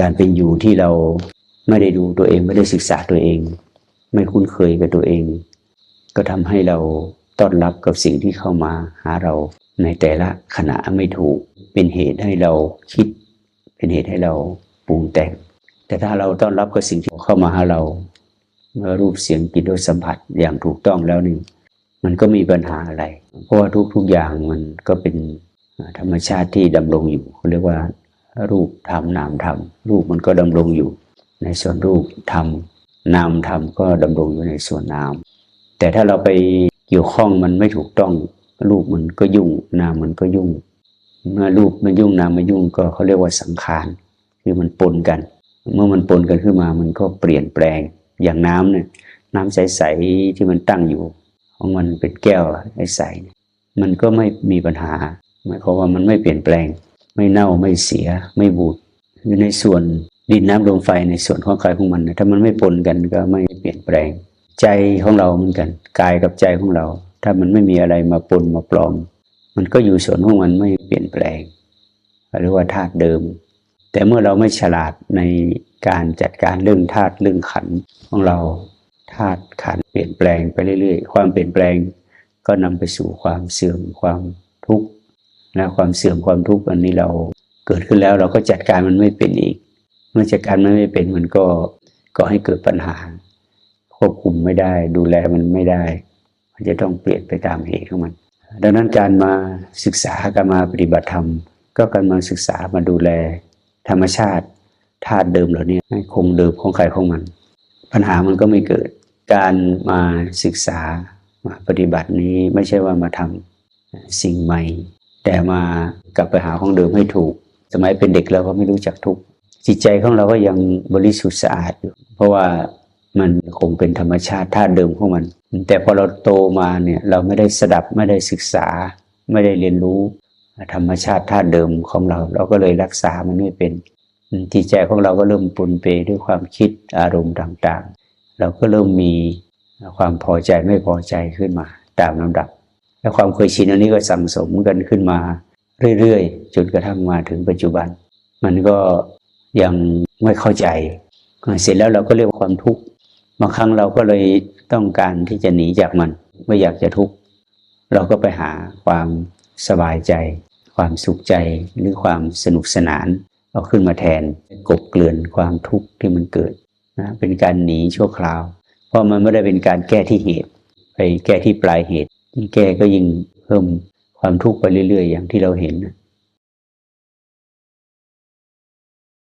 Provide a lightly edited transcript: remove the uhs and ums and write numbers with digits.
การเป็นอยู่ที่เราไม่ได้ดูตัวเองไม่ได้ศึกษาตัวเองไม่คุ้นเคยกับตัวเองก็ทำให้เราต้อนรับกับสิ่งที่เข้ามาหาเราในแต่ละขณะไม่ถูกเป็นเหตุให้เราคิดเป็นเหตุให้เราปรุงแต่งแต่ถ้าเราต้อนรับกับสิ่งที่เข้ามาหาเราเมื่อรูปเสียงกลิ่นรสสัมผัสอย่างถูกต้องแล้วนี่มันก็มีปัญหาอะไรเพราะว่าทุกอย่างมันก็เป็นธรรมชาติที่ดำรงอยู่เขาเรียกว่ารูปธรรมนามธรรมรูปมันก็ดำรงอยู่ในส่วนรูปธรรมนามธรรมก็ดำรงอยู่ในส่วนนามแต่ถ้าเราไปเกี่ยวข้องมันไม่ถูกต้องรูปมันก็ยุ่งนามมันก็ยุ่งเมื่อรูปมันยุ่งนามมันยุ่งก็เขาเรียกว่าสังขารคือมันปนกันเมื่อมันปนกันขึ้นมามันก็เปลี่ยนแปลงอย่างน้ำเนี่ยน้ำใสๆที่มันตั้งอยู่ของมันเป็นแก้วใสๆมันก็ไม่มีปัญหาหมายความว่ามันไม่เปลี่ยนแปลงไม่เน่าไม่เสียไม่บูดในส่วนดินน้ำลมไฟในส่วนของกายของมันถ้ามันไม่ปนกันก็ไม่เปลี่ยนแปลงใจของเราเหมือนกันกายกับใจของเราถ้ามันไม่มีอะไรมาปนมาปลอมมันก็อยู่ส่วนของมันไม่เปลี่ยนแปลงหรือว่าธาตุเดิมแต่เมื่อเราไม่ฉลาดในการจัดการเรื่องธาตุเรื่องขันธ์ของเราธาตุขันธ์เปลี่ยนแปลงไปเรื่อยๆความเปลี่ยนแปลงก็นำไปสู่ความเสื่อมความทุกข์และความเสื่อมความทุกข์อันนี้เราเกิดขึ้นแล้วเราก็จัดการมันไม่เป็นอีกเมื่อจัดการมันไม่เป็นมันก็ให้เกิดปัญหาควบคุมไม่ได้ดูแลมันไม่ได้มันจะต้องเปลี่ยนไปตามเหตุของมันดังนั้นการมาศึกษาการมาปฏิบัติธรรมก็การมาศึกษามาดูแลธรรมชาติธาตุเดิมเหล่านี้ให้คงเดิมของใครของมันปัญหามันก็ไม่เกิดการมาศึกษามาปฏิบัตินี้ไม่ใช่ว่ามาทำสิ่งใหม่แต่มากลับไปหาของเดิมให้ถูกสมัยเป็นเด็กเราก็ไม่รู้จักทุกข์จิตใจของเราก็ยังบริสุทธิ์สะอาดอยู่เพราะว่ามันคงเป็นธรรมชาติธาตุเดิมของมันแต่พอเราโตมาเนี่ยเราไม่ได้สดับไม่ได้ศึกษาไม่ได้เรียนรู้ธรรมชาติธาตุเดิมของเราก็เลยรักษามันไม่เป็นจิตใจของเราก็เริ่มปนเปด้วยความคิดอารมณ์ต่างๆเราก็เริ่มมีความพอใจไม่พอใจขึ้นมาตามลำดับและความเคยชินอันนี้ก็สั่งสมกันขึ้นมาเรื่อยๆจนกระทั่งมาถึงปัจจุบันมันก็ยังไม่เข้าใจเสร็จแล้วเราก็เรียกว่าความทุกข์บางครั้งเราก็เลยต้องการที่จะหนีจากมันไม่อยากจะทุกข์เราก็ไปหาความสบายใจความสุขใจหรือความสนุกสนานเอาขึ้นมาแทนกลบเกลื่อนความทุกข์ที่มันเกิดนะเป็นการหนีชั่วคราวเพราะมันไม่ได้เป็นการแก้ที่เหตุไปแก้ที่ปลายเหตุยิ่งแก้ก็ยิ่งเพิ่มความทุกข์ไปเรื่อยๆอย่างที่เราเห็น